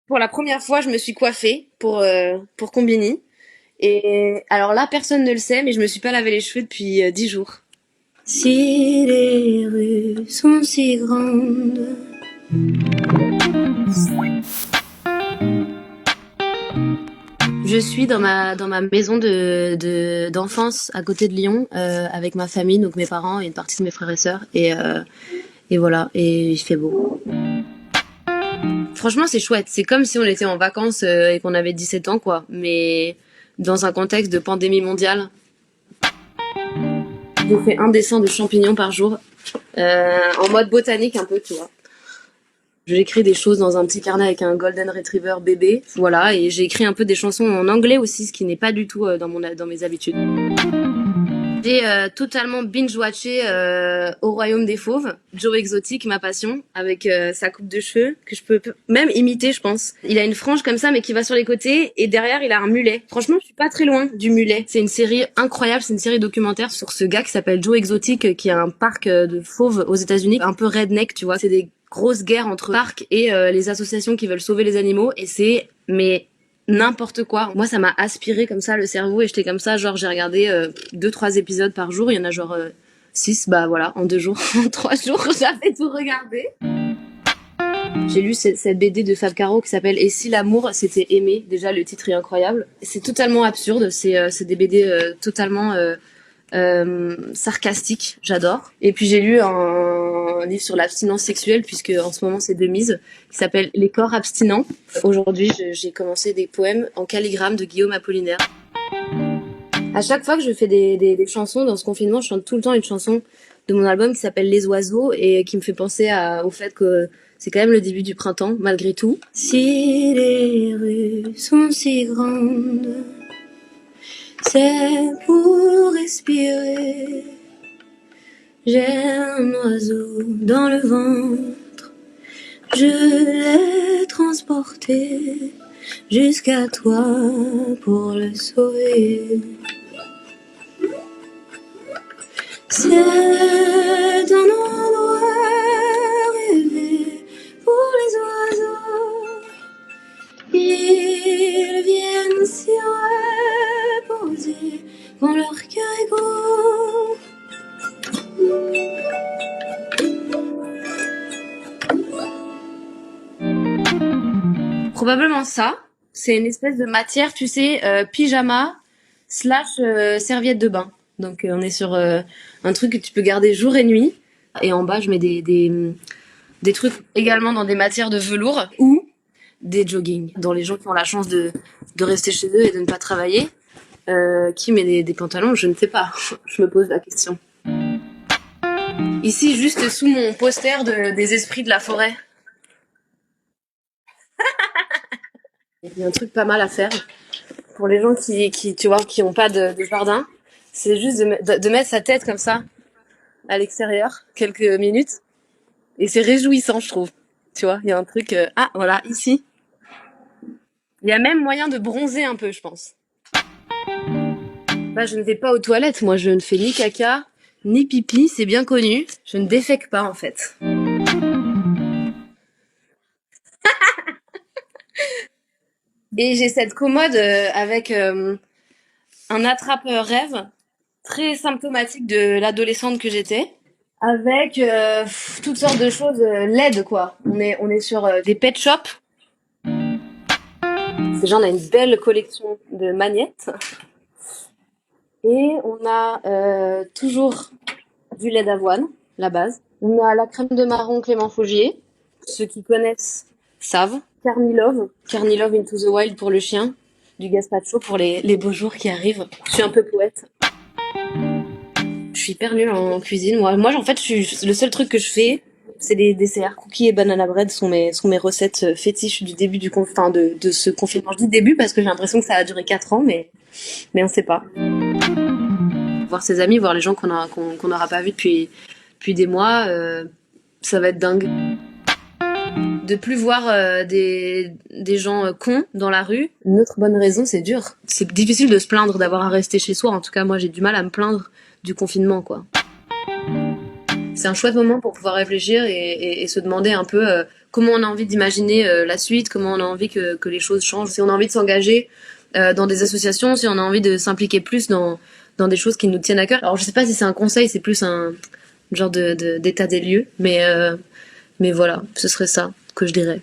Pour la première fois, je me suis coiffée pour Combini. Et alors là, personne ne le sait, mais je me suis pas lavé les cheveux depuis 10 jours. Si les rues sont si grandes. Je suis dans ma maison d'enfance à côté de Lyon avec ma famille, donc mes parents et une partie de mes frères et sœurs. Et voilà, et il fait beau. Franchement, c'est chouette. C'est comme si on était en vacances et qu'on avait 17 ans, quoi. Mais dans un contexte de pandémie mondiale. Je fais un dessin de champignons par jour, en mode botanique un peu, tu vois. J'écris des choses dans un petit carnet avec un golden retriever bébé, voilà, et j'ai écrit un peu des chansons en anglais aussi, ce qui n'est pas du tout dans mes habitudes. J'ai totalement binge-watché Au Royaume des Fauves. Joe Exotic, ma passion, avec sa coupe de cheveux, que je peux même imiter, je pense. Il a une frange comme ça, mais qui va sur les côtés, et derrière, il a un mulet. Franchement, je suis pas très loin du mulet. C'est une série incroyable, c'est une série documentaire sur ce gars qui s'appelle Joe Exotic, qui a un parc de fauves aux États-Unis, un peu redneck, tu vois. C'est des grosses guerres entre parcs et les associations qui veulent sauver les animaux, et c'est mais n'importe quoi. Moi, ça m'a aspiré comme ça le cerveau et j'étais comme ça, genre j'ai regardé 2-3 épisodes par jour. Il y en a genre 6, bah voilà, en 2 jours, en 3 jours, j'avais tout regardé. J'ai lu cette BD de Fab Caro qui s'appelle Et si l'amour s'était aimé. Déjà, le titre est incroyable. C'est totalement absurde. C'est des BD totalement sarcastiques. J'adore. Et puis j'ai lu un livre sur l'abstinence sexuelle, puisque en ce moment c'est de mise, qui s'appelle Les corps abstinents. Aujourd'hui, j'ai commencé des poèmes en calligramme de Guillaume Apollinaire. À chaque fois que je fais des chansons dans ce confinement, je chante tout le temps une chanson de mon album qui s'appelle Les Oiseaux et qui me fait penser au fait que c'est quand même le début du printemps, malgré tout. Si les rues sont si grandes, c'est pour respirer. J'ai un oiseau dans le ventre, je l'ai transporté jusqu'à toi pour le sauver. C'est un endroit rêvé pour les oiseaux. Ils viennent s'y reposer quand leur cœur est gros. Probablement ça. C'est une espèce de matière, tu sais, pyjama slash serviette de bain. Donc on est sur un truc que tu peux garder jour et nuit. Et en bas, je mets des trucs également dans des matières de velours ou des joggings. Dans les gens qui ont la chance de rester chez eux et de ne pas travailler, qui met des pantalons, je ne sais pas. Je me pose la question. Ici, juste sous mon poster des esprits de la forêt, il y a un truc pas mal à faire pour les gens qui tu vois, qui ont pas de jardin. C'est juste de mettre sa tête comme ça à l'extérieur quelques minutes et c'est réjouissant, je trouve. Tu vois, il y a un truc. Ah, voilà, ici. Il y a même moyen de bronzer un peu, je pense. Bah, je ne vais pas aux toilettes. Moi, je ne fais ni caca, ni pipi. C'est bien connu. Je ne défèque pas, en fait. Et j'ai cette commode avec un attrape-rêve très symptomatique de l'adolescente que j'étais. Avec toutes sortes de choses LED, quoi. On est sur des pet shops. Ces gens, on a une belle collection de magnettes. Et on a toujours du lait d'avoine, la base. On a la crème de marron Clément Faugier. Ceux qui connaissent savent. Carnilove. Carnilove Into the Wild pour le chien. Du gazpacho pour les beaux jours qui arrivent. Je suis un peu poète. Je suis hyper nulle en cuisine. Moi, en fait, le seul truc que je fais, c'est des desserts. Cookies et banana bread sont mes recettes fétiches du début enfin, de ce confinement. Je dis début parce que j'ai l'impression que ça a duré 4 ans, mais on sait pas. Voir ses amis, voir les gens qu'on n'aura pas vus depuis des mois, ça va être dingue. De plus voir des gens cons dans la rue. Une autre bonne raison, c'est dur. C'est difficile de se plaindre d'avoir à rester chez soi. En tout cas, moi, j'ai du mal à me plaindre du confinement, quoi. C'est un chouette moment pour pouvoir réfléchir et se demander un peu comment on a envie d'imaginer la suite, comment on a envie que les choses changent, si on a envie de s'engager dans des associations, si on a envie de s'impliquer plus dans des choses qui nous tiennent à cœur. Alors je sais pas si c'est un conseil, c'est plus un genre d'état des lieux, mais voilà, ce serait ça que je dirais.